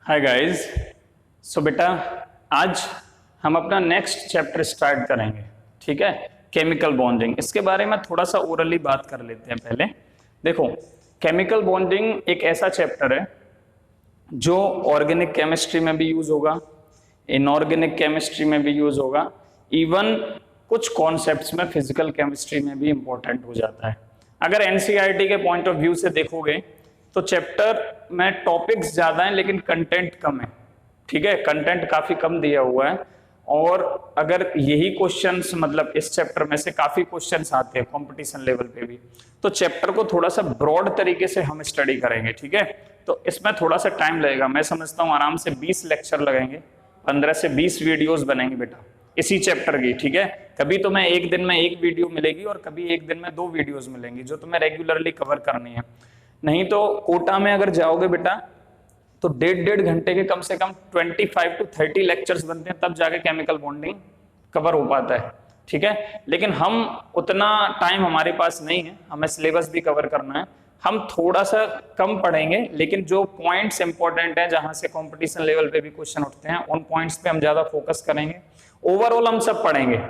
Hi guys. सो बेटा, आज हम अपना नेक्स्ट चैप्टर स्टार्ट करेंगे। ठीक है, केमिकल बॉन्डिंग। इसके बारे में थोड़ा सा ओरली बात कर लेते हैं पहले। देखो, केमिकल बॉन्डिंग एक ऐसा चैप्टर है जो ऑर्गेनिक केमिस्ट्री में भी यूज होगा, इनऑर्गेनिक केमिस्ट्री में भी यूज होगा, इवन कुछ कॉन्सेप्ट्स में फिजिकल केमिस्ट्री में भी इंपॉर्टेंट हो जाता है। अगर एनसीईआरटी के पॉइंट ऑफ व्यू से देखोगे तो चैप्टर में टॉपिक्स ज्यादा हैं लेकिन कंटेंट कम है। ठीक है, कंटेंट काफी कम दिया हुआ है। और अगर यही क्वेश्चंस, मतलब इस चैप्टर में से काफी क्वेश्चंस आते हैं कंपटीशन लेवल पे भी, तो चैप्टर को थोड़ा सा ब्रॉड तरीके से हम स्टडी करेंगे। ठीक है, तो इसमें थोड़ा सा टाइम लगेगा। मैं समझता हूँ आराम से 20 लेक्चर लगेंगे, 15 से 20 वीडियोस बनेंगे बेटा इसी चैप्टर की। ठीक है, कभी तुम्हें एक दिन में एक वीडियो मिलेगी और कभी एक दिन में 2 वीडियोस मिलेंगी जो तुम्हें रेगुलरली कवर करनी है। नहीं तो कोटा में अगर जाओगे बेटा तो 1.5 घंटे के कम से कम 25 to 30 लेक्चर्स बनते हैं, तब जाके केमिकल बॉन्डिंग कवर हो पाता है। ठीक है, लेकिन हम उतना टाइम हमारे पास नहीं है, हमें सिलेबस भी कवर करना है। हम थोड़ा सा कम पढ़ेंगे, लेकिन जो पॉइंट्स इंपॉर्टेंट हैं, जहां से कंपटीशन लेवल पे भी क्वेश्चन उठते हैं, उन पॉइंट्स पे हम ज्यादा फोकस करेंगे। ओवरऑल हम सब पढ़ेंगे।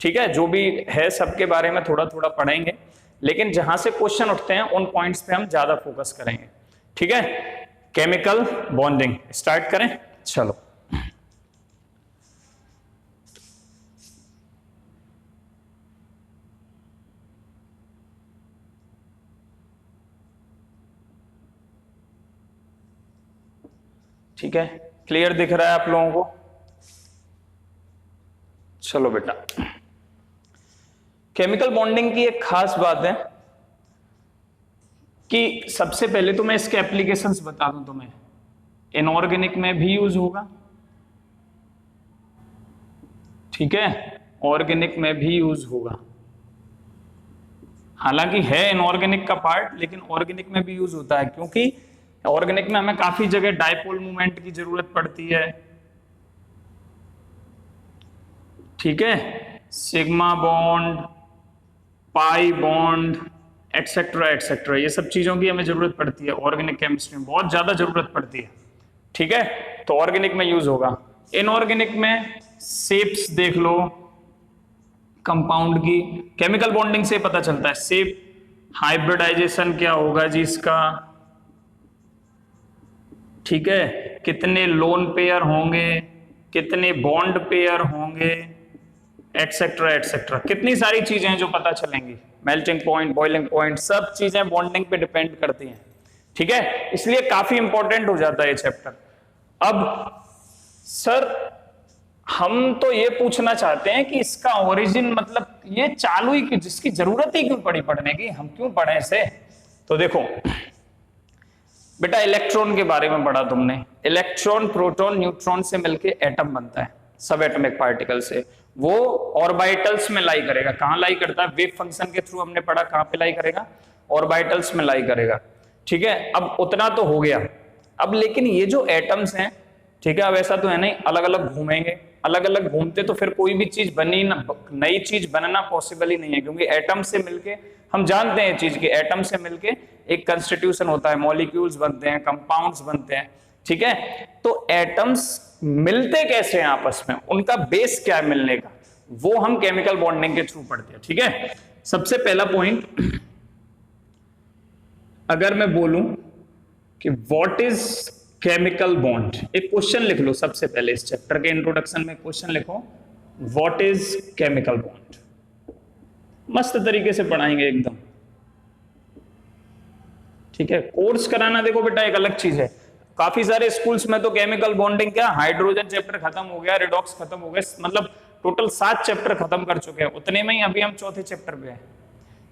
ठीक है, जो भी है सबके बारे में थोड़ा थोड़ा पढ़ेंगे, लेकिन जहां से क्वेश्चन उठते हैं उन पॉइंट्स पे हम ज्यादा फोकस करेंगे। ठीक है, केमिकल बॉन्डिंग स्टार्ट करें। चलो, ठीक है, क्लियर दिख रहा है आप लोगों को? चलो बेटा, केमिकल बॉन्डिंग की एक खास बात है कि सबसे पहले तो मैं इसके एप्लीकेशंस बता दूं तुम्हें। इनऑर्गेनिक में भी यूज होगा, ठीक है, ऑर्गेनिक में भी यूज होगा। हालांकि है इनऑर्गेनिक का पार्ट, लेकिन ऑर्गेनिक में भी यूज होता है, क्योंकि ऑर्गेनिक में हमें काफी जगह डायपोल मूवमेंट की जरूरत पड़ती है। ठीक है, sigma bond, pi bond, etcetera etcetera, ये सब चीजों की हमें जरूरत पड़ती है। ऑर्गेनिक केमिस्ट्री में बहुत ज्यादा जरूरत पड़ती है। ठीक है, तो ऑर्गेनिक में यूज होगा। इनऑर्गेनिक में शेप्स देख लो कंपाउंड की, केमिकल बॉन्डिंग से पता चलता है शेप, हाइब्रिडाइजेशन क्या होगा जी इसका। ठीक है, कितने लोन पेयर होंगे, कितने बॉन्ड पेयर होंगे, एटसेट्रा एटसेट्रा। कितनी सारी चीजें हैं जो पता चलेंगी। मेल्टिंग पॉइंट, बॉइलिंग पॉइंट, सब चीजें बॉन्डिंग पे डिपेंड करती हैं। ठीक है, इसलिए काफी इंपॉर्टेंट हो जाता है ये चैप्टर। अब सर, हम तो ये पूछना चाहते हैं कि इसका ओरिजिन, मतलब ये चालू ही, जिसकी जरूरत ही क्यों पड़ी पढ़ने की, हम क्यों पढ़े इसे? तो देखो बेटा, इलेक्ट्रॉन के बारे में पढ़ा तुमने। इलेक्ट्रॉन प्रोटॉन न्यूट्रॉन से मिलके एटम बनता है, सब एटॉमिक पार्टिकल से। वो ऑर्बिटल्स में लाई करेगा। कहां लाई करता है? वेव फंक्शन के थ्रू हमने पढ़ा, कहां पे लाई करेगा? ऑर्बिटल्स में लाई करेगा। ठीक है, अब उतना तो हो गया। अब लेकिन ये जो एटम्स हैं, ठीक है, अब ऐसा तो है नहीं अलग अलग घूमेंगे। अलग अलग घूमते तो फिर कोई भी चीज बनी ना, नई चीज बनना पॉसिबल ही नहीं है, क्योंकि एटम से मिलके, हम जानते हैं चीज की, एटम से मिलके एक कंस्टिट्यूशन होता है, मॉलिक्यूल्स बनते हैं, कंपाउंड्स बनते हैं। ठीक है, तो एटम्स मिलते कैसे हैं आपस में, उनका बेस क्या है मिलने का, वो हम केमिकल बॉन्डिंग के थ्रू पढ़ते हैं। ठीक है, सबसे पहला पॉइंट अगर मैं बोलूं कि व्हाट इज केमिकल बॉन्ड, एक क्वेश्चन लिख लो सबसे पहले। इस चैप्टर के इंट्रोडक्शन में क्वेश्चन लिखो, व्हाट इज केमिकल बॉन्ड। मस्त तरीके से पढ़ाएंगे एकदम। ठीक है, कोर्स कराना देखो बेटा एक अलग चीज है। काफी सारे स्कूल्स में तो केमिकल बॉन्डिंग क्या, हाइड्रोजन चैप्टर खत्म हो गया, रिडॉक्स खत्म हो गया, मतलब टोटल 7 चैप्टर खत्म कर चुके हैं। उतने में ही अभी हम चौथे चैप्टर पे हैं।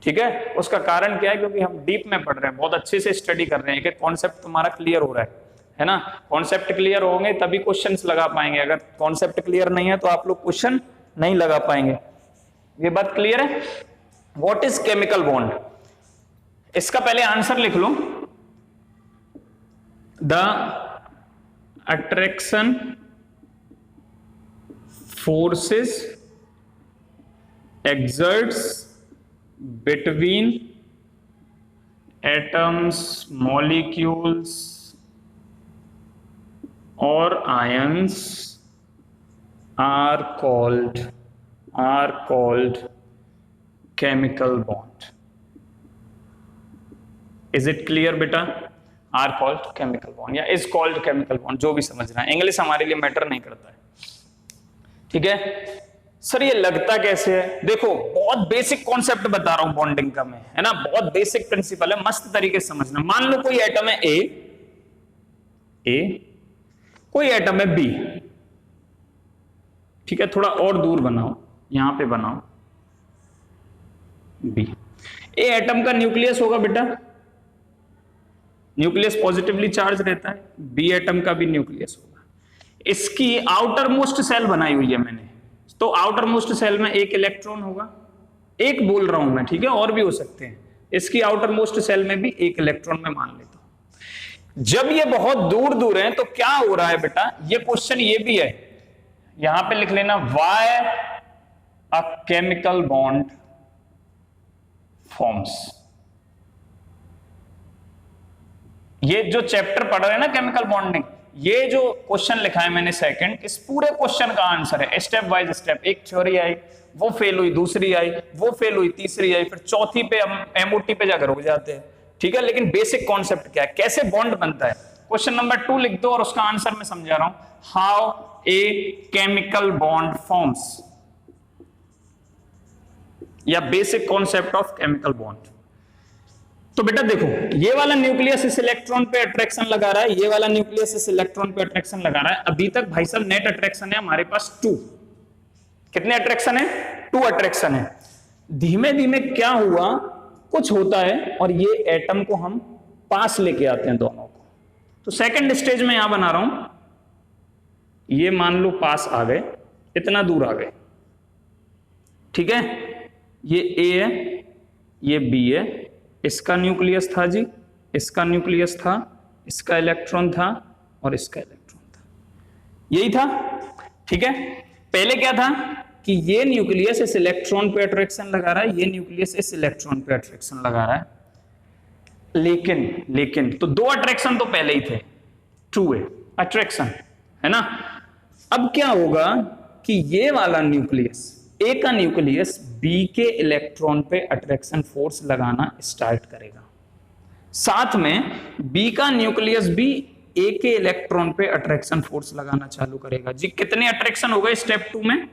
ठीक है, उसका कारण क्या है? क्योंकि हम डीप में पढ़ रहे हैं, बहुत अच्छे से स्टडी कर रहे हैं, एक कॉन्सेप्ट तुम्हारा क्लियर हो रहा है ना। कॉन्सेप्ट क्लियर होंगे तभी क्वेश्चंस लगा पाएंगे। अगर कॉन्सेप्ट क्लियर नहीं है तो आप लोग क्वेश्चन नहीं लगा पाएंगे। ये बात क्लियर है? व्हाट इज केमिकल बॉन्ड, इसका पहले आंसर लिख लो। The attraction forces exerts between atoms, molecules or ions are called chemical bond. Is it clear बेटा? Are called chemical bond या is called chemical bond, जो भी समझना है, इंग्लिश हमारे लिए मैटर नहीं करता है, ठीक है। सर ये लगता कैसे है? देखो बहुत बेसिक कॉन्सेप्ट बता रहा हूं बॉन्डिंग का मैं, है ना, बहुत बेसिक प्रिंसिपल है, मस्त तरीके से समझना। मान लो कोई एटम है ए, कोई एटम है बी, ठीक है, थोड़ा और दूर बनाओ, यहां पे बनाओ बी। ए एटम का न्यूक्लियस होगा बेटा, न्यूक्लियस पॉजिटिवली चार्ज रहता है, बी एटम का भी न्यूक्लियस होगा। इसकी आउटर मोस्ट सेल बनाई हुई है मैंने, तो आउटर मोस्ट सेल में एक इलेक्ट्रॉन होगा, एक बोल रहा हूं मैं, ठीक है, और भी हो सकते हैं। इसकी आउटर मोस्ट सेल में भी एक इलेक्ट्रॉन मैं मान लेता हूं। जब ये बहुत दूर दूर है तो क्या हो रहा है बेटा, ये क्वेश्चन ये भी है, यहां पे लिख लेना why a chemical bond forms. ये जो चैप्टर पढ़ रहे हैं ना केमिकल बॉन्डिंग, ये जो क्वेश्चन लिखा है मैंने सेकंड, इस पूरे क्वेश्चन का आंसर है स्टेप बाय स्टेप। एक थ्योरी आई, वो फेल हुई, दूसरी आई, वो फेल हुई, तीसरी आई, फिर चौथी पे हम एमओटी पे जाकर रुक जाते हैं, ठीक है। लेकिन बेसिक कॉन्सेप्ट क्या है, कैसे बॉन्ड बनता है। क्वेश्चन नंबर 2 लिख दो और उसका आंसर मैं समझा रहा हूं, how a chemical bond forms, या basic concept of chemical bond. तो बेटा देखो, ये वाला न्यूक्लियस इस इलेक्ट्रॉन पे अट्रैक्शन लगा रहा है, ये वाला न्यूक्लियस इस इलेक्ट्रॉन पे अट्रैक्शन लगा रहा है। अभी तक भाई साहब नेट अट्रैक्शन है हमारे पास 2। कितने अट्रैक्शन है? 2 अट्रैक्शन है। धीमे धीमे क्या हुआ, कुछ होता है और ये एटम को हम पास लेके आते हैं दोनों को। तो सेकंड स्टेज में यहां बना रहा हूं, ये मान लो पास आ गए, इतना दूर आ गए, ठीक है। ये ए है, ये बी है, इसका न्यूक्लियस था जी, इसका न्यूक्लियस था, इसका इलेक्ट्रॉन था और इसका इलेक्ट्रॉन था, यही था, ठीक है। पहले क्या था कि ये न्यूक्लियस इस इलेक्ट्रॉन पे अट्रैक्शन लगा रहा है, ये न्यूक्लियस इस इलेक्ट्रॉन पे अट्रैक्शन लगा रहा है। लेकिन तो 2 अट्रैक्शन तो पहले ही थे, 2 अट्रैक्शन, है ना। अब क्या होगा कि ये वाला न्यूक्लियस, ए का न्यूक्लियस बी के इलेक्ट्रॉन पे अट्रैक्शन फोर्स लगाना स्टार्ट करेगा, साथ में बी का न्यूक्लियस भी ए के इलेक्ट्रॉन पे अट्रैक्शन फोर्स लगाना चालू करेगा। जी कितने अट्रैक्शन हो गए स्टेप 2 में?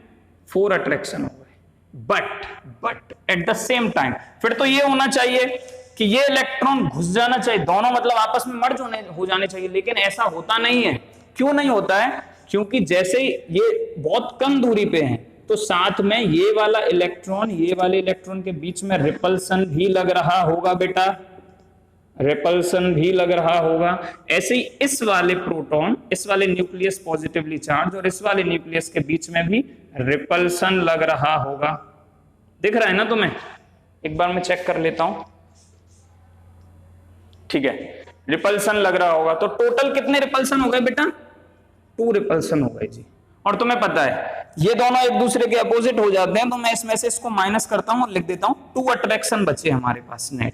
4 अट्रैक्शन हो गए। But at the same time फिर तो ये होना चाहिए कि ये इलेक्ट्रॉन घुस जाना चाहिए, दोनों मतलब आपस में मर्ज हो जाने चाहिए, लेकिन ऐसा होता नहीं है। क्यों नहीं होता है? क्योंकि जैसे ये बहुत कम दूरी पे हैं तो साथ में ये वाला इलेक्ट्रॉन ये वाले इलेक्ट्रॉन के बीच में रिपल्सन भी लग रहा होगा बेटा, रिपल्सन भी लग रहा होगा। ऐसे ही इस वाले प्रोटॉन, इस वाले न्यूक्लियस पॉजिटिवली चार्ज और इस वाले न्यूक्लियस के बीच में भी रिपल्सन लग रहा होगा। दिख रहा है ना तुम्हें? एक बार मैं चेक कर लेता हूं, ठीक है, रिपल्सन लग रहा होगा। तो टोटल कितने रिपल्सन हो गए बेटा? 2 रिपल्सन हो गए जी। और तुम्हें पता है ये दोनों एक दूसरे के अपोजिट हो जाते हैं, तो मैं इसमें से इसको माइनस करता हूं और लिख देता हूं 2 अट्रैक्शन बचे हमारे पास नेट।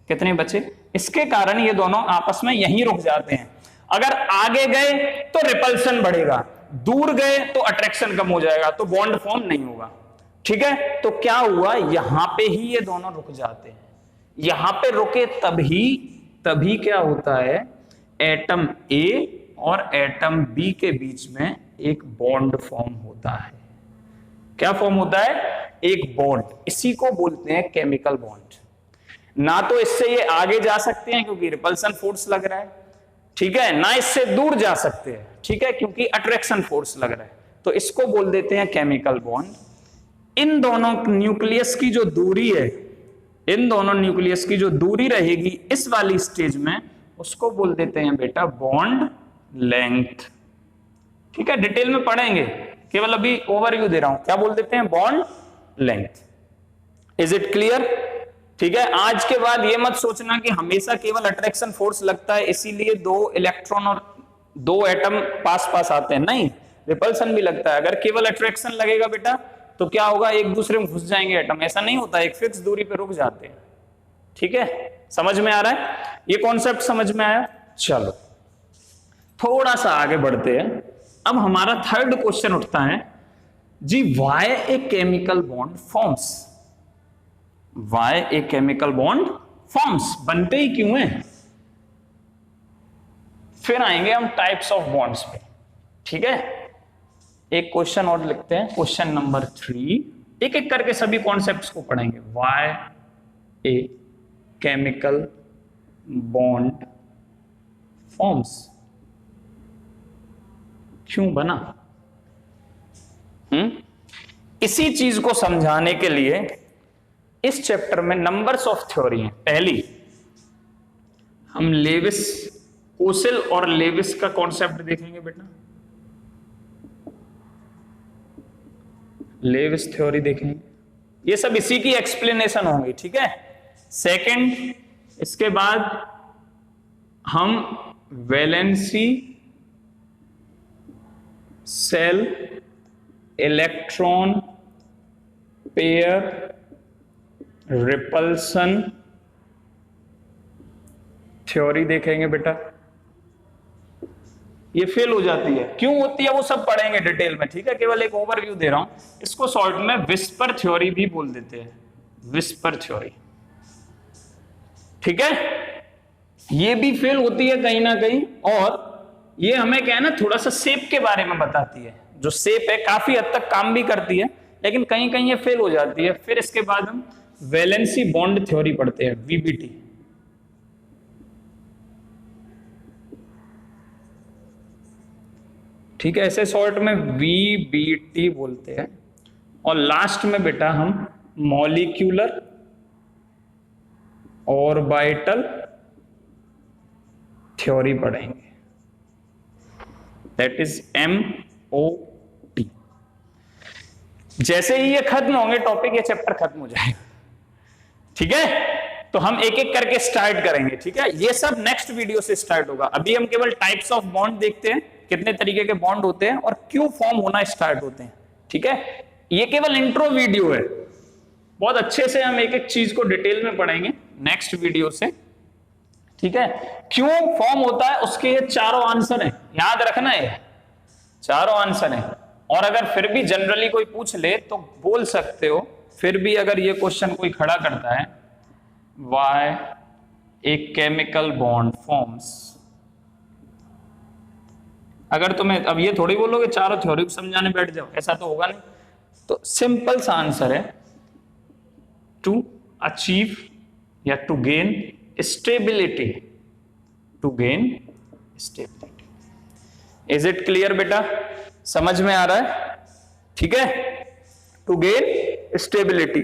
कितने बचे? इसके कारण ये दोनों आपस में यहीं रुक जाते हैं। अगर आगे गए तो रिपल्सन बढ़ेगा, दूर गए तो अट्रैक्शन कम हो जाएगा, तो बॉन्ड फॉर्म नहीं होगा, ठीक है। तो क्या हुआ, यहां पे ही ये दोनों रुक जाते हैं। यहां पे रुके तभी क्या होता है, एटम ए और एटम बी के बीच में एक बॉन्ड फॉर्म होता है। क्या फॉर्म होता है? एक बॉन्ड। इसी को बोलते हैं केमिकल बॉन्ड। ना तो इससे ये आगे जा सकते हैं क्योंकि रिपल्सन फोर्स लग रहा है, ठीक है, ना इससे दूर जा सकते हैं, ठीक है, क्योंकि अट्रैक्शन फोर्स लग रहा है। तो इसको बोल देते हैं केमिकल बॉन्ड। इन दोनों न्यूक्लियस की जो दूरी है, इन दोनों न्यूक्लियस की जो दूरी रहेगी इस वाली स्टेज में, उसको बोल देते हैं बेटा बॉन्ड लेंथ, ठीक है। डिटेल में पढ़ेंगे, केवल अभी ओवरव्यू दे रहा हूं। क्या बोल देते हैं? Bond length. Is it clear? ठीक है। आज के बाद ये मत सोचना कि हमेशा केवल अट्रैक्शन फोर्स लगता है इसीलिए 2 इलेक्ट्रॉन और 2 एटम पास पास आते हैं, नहीं, रिपल्सन भी लगता है। अगर केवल अट्रैक्शन लगेगा बेटा तो क्या होगा, एक दूसरे में घुस जाएंगे एटम, ऐसा नहीं होता, एक फिक्स दूरी पे रुक जाते हैं, ठीक है। समझ में आ रहा है? ये कॉन्सेप्ट समझ में आया? चलो थोड़ा सा आगे बढ़ते हैं। अब हमारा थर्ड क्वेश्चन उठता है जी, why a chemical bond forms. Why a chemical bond forms, बनते ही क्यों हैं। फिर आएंगे हम टाइप्स ऑफ बॉन्ड्स पे, ठीक है। एक क्वेश्चन और लिखते हैं, क्वेश्चन नंबर 3। एक एक करके सभी कॉन्सेप्ट्स को पढ़ेंगे। Why a chemical bond forms, क्यों बना। इसी चीज को समझाने के लिए इस चैप्टर में नंबर्स ऑफ थ्योरी हैं। पहली हम लेविस, कोसेल और लेविस का कॉन्सेप्ट देखेंगे बेटा, लेविस थ्योरी देखेंगे, ये सब इसी की एक्सप्लेनेशन होंगी, ठीक है। सेकंड, इसके बाद हम valency cell electron pair repulsion theory देखेंगे बेटा। ये फेल हो जाती है, क्यों होती है वो सब पढ़ेंगे डिटेल में, ठीक है। केवल एक ओवरव्यू दे रहा हूं। इसको शॉर्ट में विस्पर थ्योरी भी बोल देते हैं, विस्पर थ्योरी, ठीक है। ये भी फेल होती है कहीं ना कहीं, और ये हमें क्या है ना, थोड़ा सा शेप के बारे में बताती है। जो शेप है काफी हद तक काम भी करती है, लेकिन कहीं कहीं ये फेल हो जाती है। फिर इसके बाद हम वैलेंसी बॉन्ड थ्योरी पढ़ते हैं, वीबीटी, ठीक है। ऐसे शॉर्ट में वीबीटी बोलते हैं। और लास्ट में बेटा हम मॉलिक्यूलर ऑर्बिटल थ्योरी पढ़ेंगे, दैट इज MOT। जैसे ही ये खत्म होंगे टॉपिक, ये चैप्टर खत्म हो जाएगा, ठीक है। तो हम एक एक करके स्टार्ट करेंगे, ठीक है। ये सब नेक्स्ट वीडियो से स्टार्ट होगा। अभी हम केवल टाइप्स ऑफ बॉन्ड देखते हैं, कितने तरीके के बॉन्ड होते हैं और क्यों फॉर्म होना स्टार्ट होते हैं, ठीक है। ये केवल इंट्रो वीडियो है, बहुत अच्छे से हम एक एक चीज को डिटेल में पढ़ेंगे नेक्स्ट वीडियो से, ठीक है। क्यों फॉर्म होता है उसके ये चारों आंसर हैं, याद रखना है, चारों आंसर हैं। और अगर फिर भी जनरली कोई पूछ ले तो बोल सकते हो, फिर भी अगर ये क्वेश्चन कोई खड़ा करता है, why a chemical bond forms, अगर तुम्हें अब ये थोड़ी बोलोगे चारों थ्योरी को समझाने बैठ जाओ, ऐसा तो होगा नहीं। तो सिंपल सा आंसर है, टू अचीव या to gain stability, to gain stability. Is it clear बेटा, समझ में आ रहा है, ठीक है। To gain stability,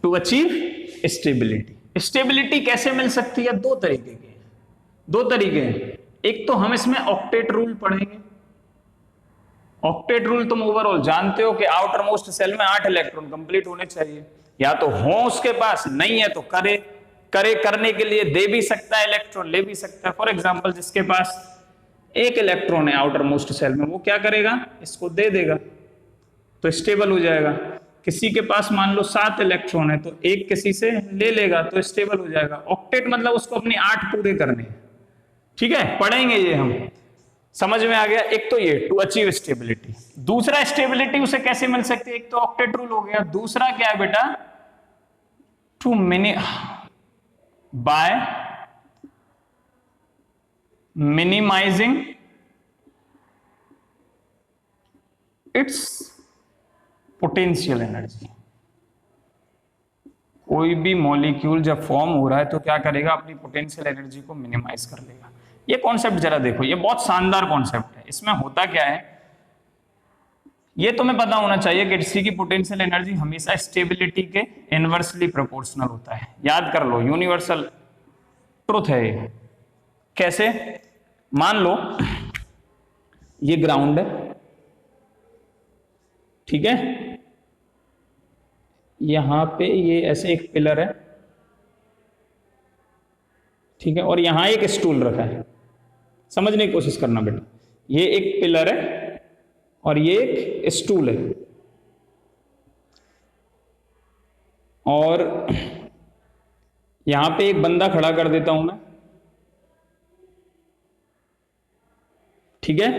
to achieve stability. Stability कैसे मिल सकती है, दो तरीके के, दो तरीके हैं। एक तो हम इसमें ऑक्टेट रूल पढ़ेंगे। ऑक्टेट रूल तुम ओवरऑल जानते हो कि आउटर मोस्ट सेल में 8 इलेक्ट्रॉन कंप्लीट होने चाहिए, या तो हो उसके पास, नहीं है तो करे। करने के लिए दे भी सकता है इलेक्ट्रॉन, ले भी सकता है। फॉर एग्जांपल जिसके पास 1 इलेक्ट्रॉन है आउटर मोस्ट सेल में, वो क्या करेगा, इसको दे देगा तो स्टेबल हो जाएगा। किसी के पास मान लो 7 इलेक्ट्रॉन है तो एक किसी से ले लेगा तो स्टेबल हो जाएगा। ऑक्टेट मतलब उसको अपनी 8 पूरे करने हैं, ठीक है। पढ़ेंगे ये हम, समझ में आ गया। एक तो ये टू अचीव स्टेबिलिटी। दूसरा स्टेबिलिटी उसे कैसे मिल सकती है, एक तो ऑक्टेट रूल हो गया, दूसरा क्या है बेटा, to by minimizing its potential energy. कोई भी मॉलिक्यूल जब फॉर्म हो रहा है तो क्या करेगा, अपनी पोटेंशियल एनर्जी को मिनिमाइज कर लेगा। ये कॉन्सेप्ट जरा देखो, ये बहुत शानदार कॉन्सेप्ट है। इसमें होता क्या है, ये तुम्हें पता होना चाहिए कि किसी की पोटेंशियल एनर्जी हमेशा स्टेबिलिटी के इनवर्सली प्रोपोर्शनल होता है। याद कर लो, यूनिवर्सल ट्रुथ है ये। कैसे, मान लो ये ग्राउंड है, ठीक है, यहां पे ये ऐसे एक पिलर है, ठीक है, और यहां एक स्टूल रखा है। समझने की कोशिश करना बेटा, ये एक पिलर है और ये एक स्टूल है, और यहां पे एक बंदा खड़ा कर देता हूं मैं, ठीक है,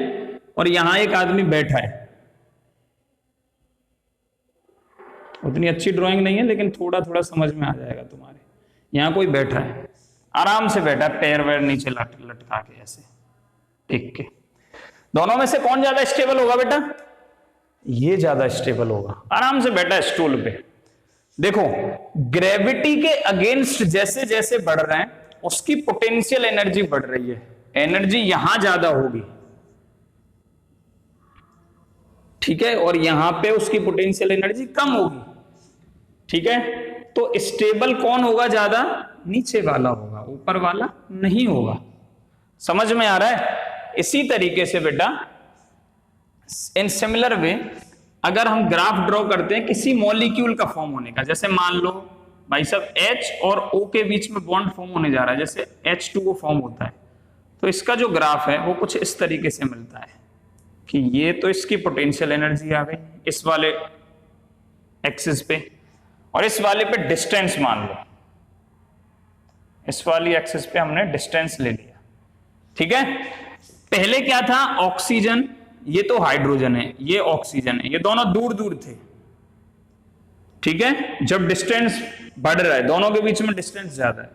और यहां एक आदमी बैठा है। उतनी अच्छी ड्राइंग नहीं है लेकिन थोड़ा थोड़ा समझ में आ जाएगा तुम्हारे। यहां कोई बैठा है, आराम से बैठा है, पैर वैर नीचे लटका के ऐसे टिक के। दोनों में से कौन ज्यादा स्टेबल होगा बेटा? ये ज्यादा स्टेबल होगा, आराम से बैठा है स्टूल पे। देखो ग्रेविटी के अगेंस्ट जैसे जैसे बढ़ रहे हैं उसकी पोटेंशियल एनर्जी बढ़ रही है, एनर्जी यहां ज्यादा होगी, ठीक है, और यहां पे उसकी पोटेंशियल एनर्जी कम होगी, ठीक है। तो स्टेबल कौन होगा ज्यादा? नीचे वाला होगा, ऊपर वाला नहीं होगा। समझ में आ रहा है? इसी तरीके से बेटा इन सिमिलर वे अगर हम ग्राफ ड्रॉ करते हैं किसी मॉलिक्यूल का फॉर्म होने का, जैसे मान लो भाई साहब H और O के बीच में बॉन्ड फॉर्म होने जा रहा है, जैसे H2O फॉर्म होता है, तो इसका जो ग्राफ है वो कुछ इस तरीके से मिलता है कि ये तो इसकी पोटेंशियल एनर्जी आ गई इस वाले एक्सिस पे, और इस वाले पे डिस्टेंस मान लो, इस वाली एक्सिस पे हमने डिस्टेंस ले लिया, ठीक है। पहले क्या था? ऑक्सीजन, ये तो हाइड्रोजन है, ये ऑक्सीजन है, ये दोनों दूर दूर थे, ठीक है। जब डिस्टेंस बढ़ रहा है, दोनों के बीच में डिस्टेंस ज्यादा है,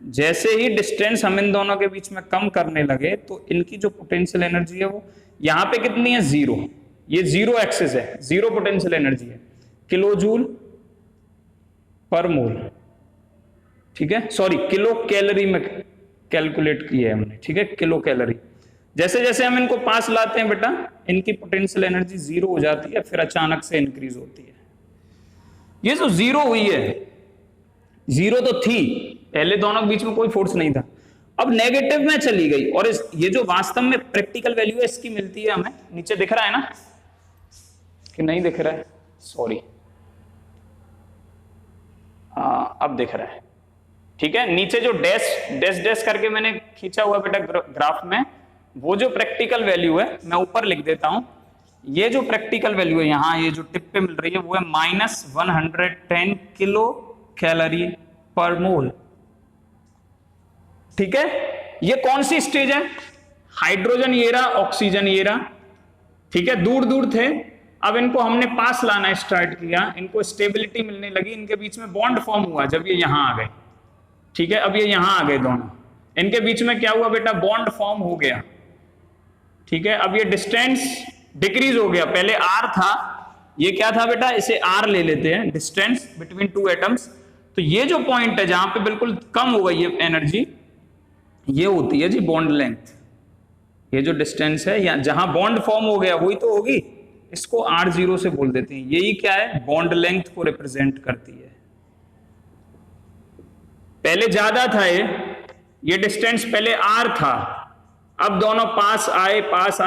जैसे ही डिस्टेंस हम इन दोनों के बीच में कम करने लगे तो इनकी जो पोटेंशियल एनर्जी है वो यहां पे कितनी है? 0। ये 0 एक्सिस है, 0 पोटेंशियल एनर्जी है, किलो जूल पर मोल, ठीक है, सॉरी किलो कैलोरी में कैलकुलेट किया है हमने, ठीक है, किलो कैलोरी। जैसे जैसे हम इनको पास लाते हैं बेटा इनकी पोटेंशियल एनर्जी 0 हो जाती है, फिर अचानक से इंक्रीज होती है। ये जो 0 हुई है, 0 तो थी पहले, दोनों के बीच में कोई फोर्स नहीं था, अब नेगेटिव में चली गई, और ये जो वास्तव में प्रैक्टिकल वैल्यू है इसकी मिलती है हमें, नीचे दिख रहा है ना कि नहीं दिख रहा है? सॉरी, अब दिख रहा है, ठीक है। नीचे जो डैश डैश डैश करके मैंने खींचा हुआ बेटा ग्राफ में, वो जो प्रैक्टिकल वैल्यू है मैं ऊपर लिख देता हूं। ये जो प्रैक्टिकल वैल्यू है यहां, ये जो टिप पे मिल रही है वो है -110 किलो कैलोरी पर मोल, ठीक है। ये कौन सी स्टेज है? हाइड्रोजन ये रहा, ऑक्सीजन ये रहा, ठीक है, दूर दूर थे, अब इनको हमने पास लाना स्टार्ट किया, इनको स्टेबिलिटी मिलने लगी, इनके बीच में बॉन्ड फॉर्म हुआ जब ये यहां आ गए, ठीक है। अब ये यहां आ गए दोनों, इनके बीच में क्या हुआ बेटा? बॉन्ड फॉर्म हो गया, ठीक है। अब ये डिस्टेंस डिक्रीज हो गया, पहले R था, ये क्या था बेटा? इसे R ले लेते हैं, डिस्टेंस बिटवीन टू एटम्स। तो ये जो पॉइंट है जहां पे बिल्कुल कम हो गई है एनर्जी, ये होती है जी बॉन्ड लेंथ। ये जो डिस्टेंस है या जहां बॉन्ड फॉर्म हो गया वही तो होगी, इसको R0 से बोल देते हैं। यही क्या है? बॉन्ड लेंथ को रिप्रेजेंट करती है। पहले ज्यादा था ये डिस्टेंस पहले R था, अब दोनों पास आए,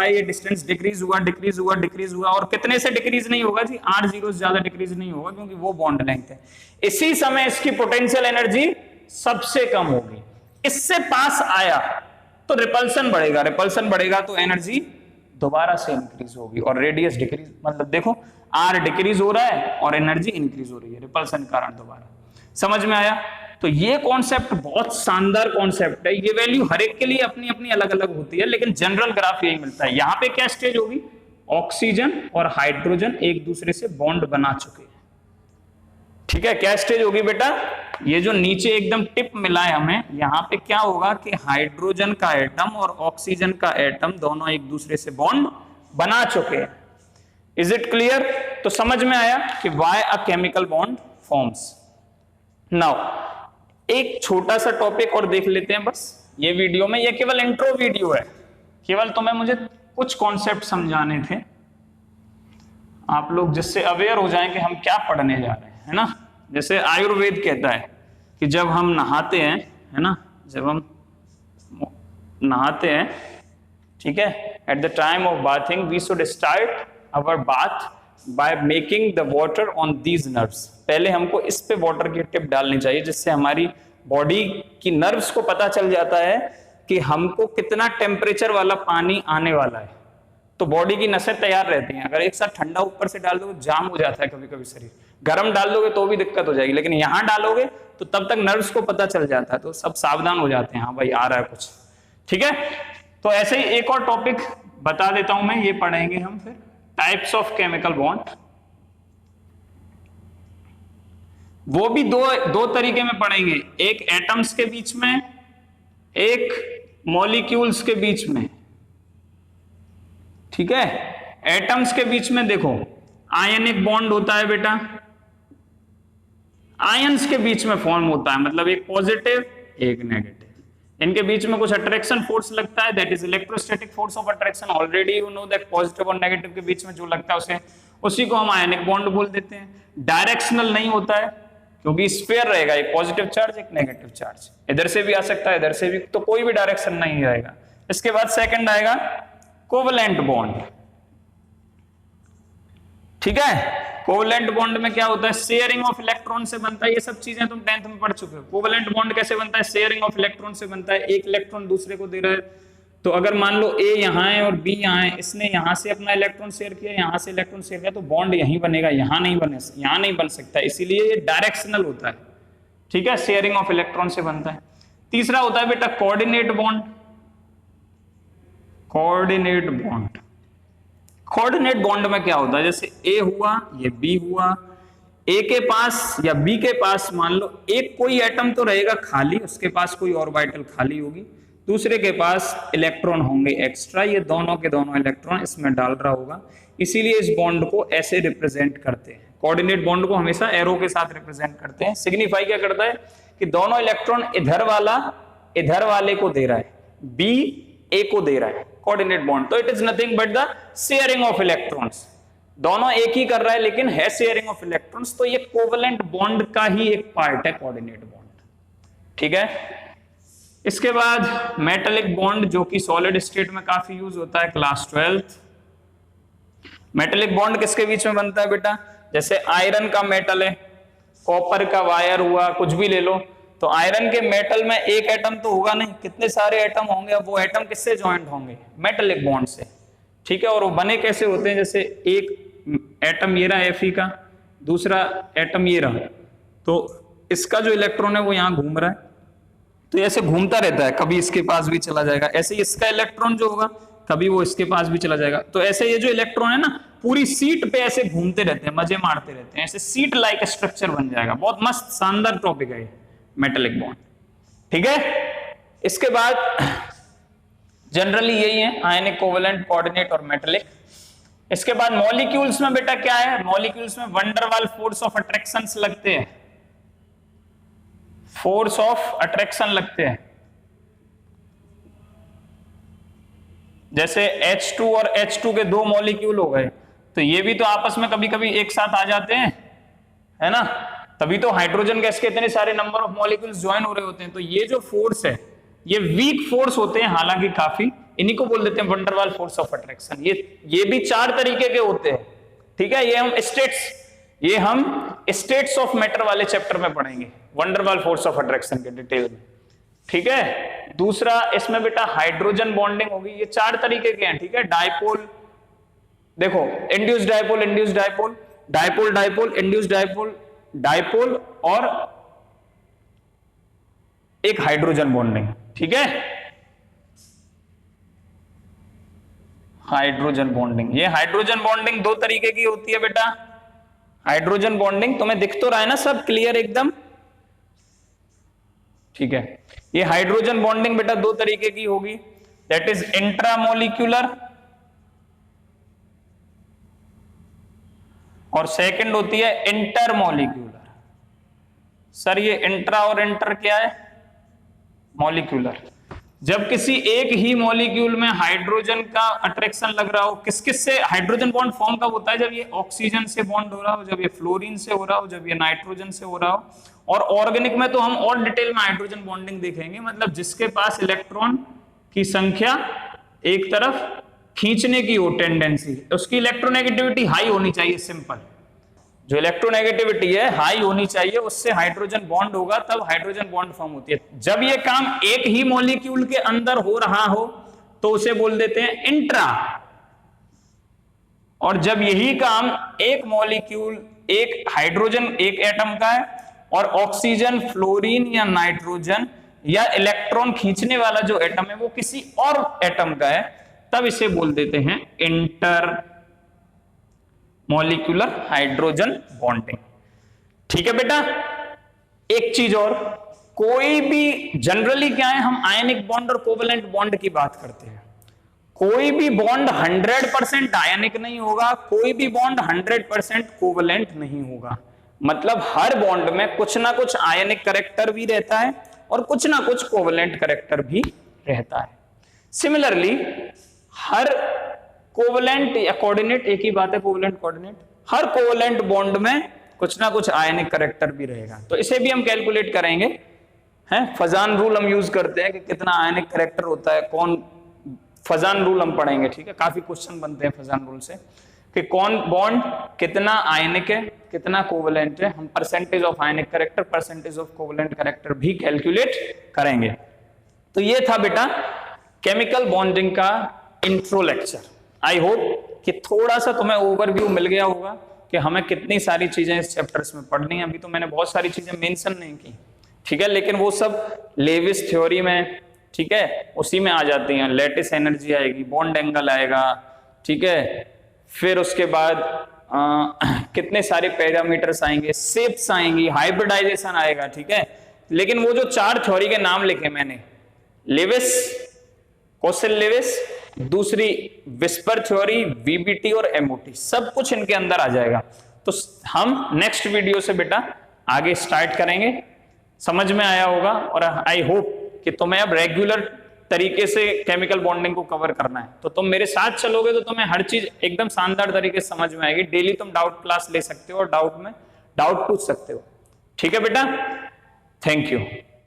ये डिस्टेंस डिक्रीज हुआ, डिक्रीज हुआ, डिक्रीज हुआ, और कितने से डिक्रीज नहीं होगा जी? R0 से ज्यादा डिक्रीज नहीं होगा क्योंकि वो बॉन्ड लेंथ है। इसी समय इसकी पोटेंशियल एनर्जी सबसे कम होगी, इससे पास आया तो रिपल्सन बढ़ेगा, रिपल्सन बढ़ेगा तो एनर्जी दोबारा से इंक्रीज होगी, और रेडियस डिक्रीज, मतलब देखो R डिक्रीज हो रहा है और एनर्जी इंक्रीज हो रही है रिपल्सन के कारण दोबारा। समझ में आया? तो ये कॉन्सेप्ट बहुत शानदार कॉन्सेप्ट है। ये वैल्यू हर एक के लिए अपनी अपनी अलग अलग होती है, लेकिन जनरल ग्राफ यही मिलता है। यहां पे क्या स्टेज होगी? ऑक्सीजन और हाइड्रोजन एक दूसरे से बॉन्ड बना चुके हैं, ठीक है। क्या स्टेज होगी बेटा? ये जो नीचे एकदम टिप मिला है हमें, यहां पे क्या होगा कि हाइड्रोजन का एटम और ऑक्सीजन का एटम दोनों एक दूसरे से बॉन्ड बना चुके हैं। Is it clear? तो समझ में आया कि why a chemical bond forms. Now एक छोटा सा टॉपिक और देख लेते हैं बस ये वीडियो में। ये केवल इंट्रो वीडियो है, केवल तुम्हें मुझे कुछ कॉन्सेप्ट समझाने थे, आप लोग जिससे अवेयर हो जाएं कि हम क्या पढ़ने जा रहे हैं, है ना। जैसे आयुर्वेद कहता है कि जब हम नहाते हैं, है ना, जब हम नहाते हैं, ठीक है, at the time of bathing we should start our bath by making the water on these nerves. पहले हमको इस पे वाटर की टिप डालनी चाहिए, जिससे हमारी बॉडी की नर्व्स को पता चल जाता है कि हमको कितना टेम्परेचर वाला पानी आने वाला है, तो बॉडी की नसें तैयार रहती हैं। अगर एक साथ ठंडा ऊपर से डाल दो तो जाम हो जाता है कभी कभी शरीर, गरम डाल दोगे तो भी दिक्कत हो जाएगी, लेकिन यहां डालोगे तो तब तक नर्व्स को पता चल जाता है, तो सब सावधान हो जाते हैं, हाँ भाई आ रहा है कुछ। ठीक है, तो ऐसे ही एक और टॉपिक बता देता हूं मैं, ये पढ़ेंगे हम फिर, टाइप्स ऑफ केमिकल बॉन्ड। वो भी दो तरीके में पढ़ेंगे, एक एटम्स के बीच में, एक मॉलिक्यूल्स के बीच में। ठीक है, एटम्स के बीच में देखो आयनिक बॉन्ड होता है बेटा, आयंस के बीच में फॉर्म होता है, मतलब एक पॉजिटिव एक नेगेटिव, इनके बीच में कुछ अट्रैक्शन फोर्स लगता है, that is electrostatic force of attraction. Already you know that positive और नेगेटिव के बीच में जो लगता है उसी को हम आयनिक बॉन्ड बोल देते हैं। डायरेक्शनल नहीं होता है क्योंकि स्फीयर रहेगा, एक पॉजिटिव चार्ज एक नेगेटिव चार्ज, इधर से भी आ सकता है इधर से भी, तो कोई भी डायरेक्शन नहीं रहेगा। इसके बाद सेकंड आएगा कोवलेंट बॉन्ड। ठीक है, कोवलेंट बॉन्ड में क्या होता है, शेयरिंग ऑफ इलेक्ट्रॉन से बनता है, ये सब चीजें तुम 10th में पढ़ चुके हो। कोवलेंट बॉन्ड कैसे बनता है, शेयरिंग ऑफ इलेक्ट्रॉन से बनता है, एक इलेक्ट्रॉन दूसरे को दे रहा है, तो अगर मान लो ए यहाँ है और बी यहाँ है, इसने यहाँ से अपना इलेक्ट्रॉन शेयर किया, यहाँ से इलेक्ट्रॉन शेयर किया, तो बॉन्ड यहीं बनेगा, यहाँ नहीं बन सकता, इसीलिए ये डायरेक्शनल होता है। ठीक है, शेयरिंग ऑफ इलेक्ट्रॉन से बनता है। तीसरा होता है बेटा coordinate bond. Coordinate bond, coordinate bond में क्या होता है, जैसे ए हुआ ये बी हुआ, ए के पास या बी के पास मान लो एक कोई एटम तो रहेगा खाली, उसके पास कोई ऑर्बिटल खाली होगी, दूसरे के पास इलेक्ट्रॉन होंगे एक्स्ट्रा, ये दोनों के दोनों इलेक्ट्रॉन इसमें डाल रहा होगा, इसीलिए इस बॉन्ड को ऐसे रिप्रेजेंट करते हैं। कोऑर्डिनेट बॉन्ड को हमेशा एरो के साथ रिप्रेजेंट करते हैं। सिग्निफाई क्या करता है कि दोनों इलेक्ट्रॉन इधर वाला इधर वाले को दे रहा है, बी ए को दे रहा है, कोऑर्डिनेट बॉन्ड। तो it is nothing but the sharing of electrons, दोनों एक ही कर रहा है लेकिन है शेयरिंग ऑफ इलेक्ट्रॉन्स, तो ये कोवलेंट बॉन्ड का ही एक पार्ट है कोऑर्डिनेट बॉन्ड। ठीक है, इसके बाद मेटेलिक बॉन्ड जो कि सॉलिड स्टेट में काफी यूज होता है, क्लास 12th। मेटेलिक बॉन्ड किसके बीच में बनता है बेटा, जैसे आयरन का मेटल है, कॉपर का वायर हुआ, कुछ भी ले लो, तो आयरन के मेटल में एक एटम तो होगा नहीं, कितने सारे एटम होंगे, अब वो एटम किससे ज्वाइंट होंगे, मेटेलिक बॉन्ड से। ठीक है, और वो बने कैसे होते हैं, जैसे एक एटम ये रहा Fe का, दूसरा एटम ये रहा, तो इसका जो इलेक्ट्रॉन है वो यहाँ घूम रहा है, तो ऐसे घूमता रहता है, कभी इसके पास भी चला जाएगा, ऐसे इसका इलेक्ट्रॉन जो होगा कभी वो इसके पास भी चला जाएगा, तो ऐसे ये जो इलेक्ट्रॉन है ना पूरी सीट पे ऐसे घूमते रहते हैं, मजे मारते रहते हैं, ऐसे सीट लाइक स्ट्रक्चर बन जाएगा। बहुत मस्त शानदार टॉपिक है ये मेटेलिक बॉन्ड। ठीक है, इसके बाद जनरली यही है आयनिक, कोवलेंट, कोऑर्डिनेट और मेटेलिक। इसके बाद मॉलिक्यूल्स में बेटा क्या है, मॉलिक्यूल्स में वंडरवाल फोर्स ऑफ अट्रैक्शंस लगते हैं, फोर्स ऑफ अट्रैक्शन लगते हैं, जैसे H2 और H2 के दो मॉलिक्यूल हो गए, तो ये भी तो आपस में कभी कभी एक साथ आ जाते हैं, है ना, तभी तो हाइड्रोजन गैस के इतने सारे नंबर ऑफ मॉलिक्यूल्स ज्वाइन हो रहे होते हैं। तो ये जो फोर्स है ये वीक फोर्स होते हैं हालांकि काफी, इन्हीं को बोल देते हैं वंडरवाल फोर्स ऑफ अट्रैक्शन। ये भी 4 तरीके के होते हैं। ठीक है, ये हम स्टेट्स ऑफ मैटर वाले चैप्टर में पढ़ेंगे, वंडरवाल फोर्स ऑफ अट्रैक्शन के डिटेल में। ठीक है, दूसरा इसमें बेटा हाइड्रोजन बॉन्डिंग होगी, ये 4 तरीके के हैं। ठीक है, डाइपोल, देखो induce dipole, induce dipole, dipole dipole, induce dipole, dipole और एक हाइड्रोजन बॉन्डिंग। ठीक है, हाइड्रोजन बॉन्डिंग, ये हाइड्रोजन बॉन्डिंग 2 तरीके की होती है बेटा। हाइड्रोजन बॉन्डिंग तुम्हें दिख तो रहा है ना सब क्लियर एकदम। ठीक है, ये हाइड्रोजन बॉन्डिंग बेटा 2 तरीके की होगी, दैट इज इंट्रामोलिक्यूलर और सेकंड होती है इंटरमोलिक्यूलर। सर ये इंट्रा और इंटर क्या है, मॉलिक्यूलर। जब किसी एक ही मॉलिक्यूल में हाइड्रोजन का अट्रैक्शन लग रहा हो, किस किस से हाइड्रोजन बॉन्ड फॉर्म कब होता है, जब ये ऑक्सीजन से बॉन्ड हो रहा हो, जब ये फ्लोरीन से हो रहा हो, जब ये नाइट्रोजन से हो रहा हो। और ऑर्गेनिक में तो हम और डिटेल में हाइड्रोजन बॉन्डिंग देखेंगे, मतलब जिसके पास इलेक्ट्रॉन की संख्या एक तरफ खींचने की हो टेंडेंसी, उसकी इलेक्ट्रोनेगेटिविटी हाई होनी चाहिए। सिंपल, जो इलेक्ट्रोनेगेटिविटी है हाई होनी चाहिए, उससे हाइड्रोजन बॉन्ड होगा, तब हाइड्रोजन बॉन्ड फॉर्म होती है। जब ये काम एक ही मॉलिक्यूल के अंदर हो रहा हो तो उसे बोल देते हैं इंट्रा, और जब यही काम एक मॉलिक्यूल एक हाइड्रोजन एक एटम का है और ऑक्सीजन, फ्लोरीन या नाइट्रोजन या इलेक्ट्रॉन खींचने वाला जो एटम है वो किसी और एटम का है, तब इसे बोल देते हैं इंटर मॉलिक्यूलर हाइड्रोजन बॉन्डिंग। ठीक है बेटा। एक चीज और, कोई भी जनरली क्या है, हम आयनिक बॉन्ड और कोवेलेंट बॉन्ड की बात करते हैं। कोई भी बॉन्ड 100% आयनिक नहीं होगा, कोई भी बॉन्ड 100% कोवेलेंट नहीं होगा। मतलब हर बॉन्ड में कुछ ना कुछ आयनिक कैरेक्टर भी रहता है और कुछ ना कुछ कोवेलेंट कैरेक्टर भी रहता है। सिमिलरली हर कोवेलेंट या कोऑर्डिनेट, एक ही बात है कोवेलेंट कोऑर्डिनेट, हर कोवेलेंट बॉन्ड में कुछ ना कुछ आयनिक कैरेक्टर भी रहेगा। तो इसे भी हम कैलकुलेट करेंगे, हैं फजान रूल हम यूज करते हैं कि कितना आयनिक कैरेक्टर होता है, कौन फजान रूल हम पढ़ेंगे। ठीक है, काफी क्वेश्चन बनते हैं फजान रूल से कि कौन बॉन्ड कितना आयनिक है, कितना कोवेलेंट है। हम percentage of ionic character, percentage of covalent character भी कैलकुलेट करेंगे। तो ये था बेटा केमिकल बॉन्डिंग का इंट्रो लेक्चर। आई होप कि थोड़ा सा तुम्हें ओवरव्यू मिल गया होगा कि हमें कितनी सारी चीजें इस चैप्टर्स में पढ़नी है। अभी तो मैंने बहुत सारी चीजें मेंशन नहीं की, ठीक है, लेकिन वो सब लेविस थ्योरी में, ठीक है, उसी में आ जाती हैं। लैटिस एनर्जी आएगी, बॉन्ड एंगल आएगा, ठीक है, फिर उसके बाद कितने सारे पैरामीटर्स आएंगे, शेप्स आएंगी, हाइब्रिडाइजेशन आएगा, ठीक है। लेकिन वो जो 4 थ्योरी के नाम लिखे मैंने, लेविस, कोसेल लेविस, दूसरी विस्पर थ्योरी, वीबीटी और एमओटी, सब कुछ इनके अंदर आ जाएगा। तो हम नेक्स्ट वीडियो से बेटा आगे स्टार्ट करेंगे। समझ में आया होगा और आई होप कि तुम्हें अब रेगुलर तरीके से केमिकल बॉन्डिंग को कवर करना है। तो तुम मेरे साथ चलोगे तो तुम्हें हर चीज एकदम शानदार तरीके से समझ में आएगी। डेली तुम डाउट क्लास ले सकते हो और डाउट पूछ सकते हो। ठीक है बेटा, थैंक यू।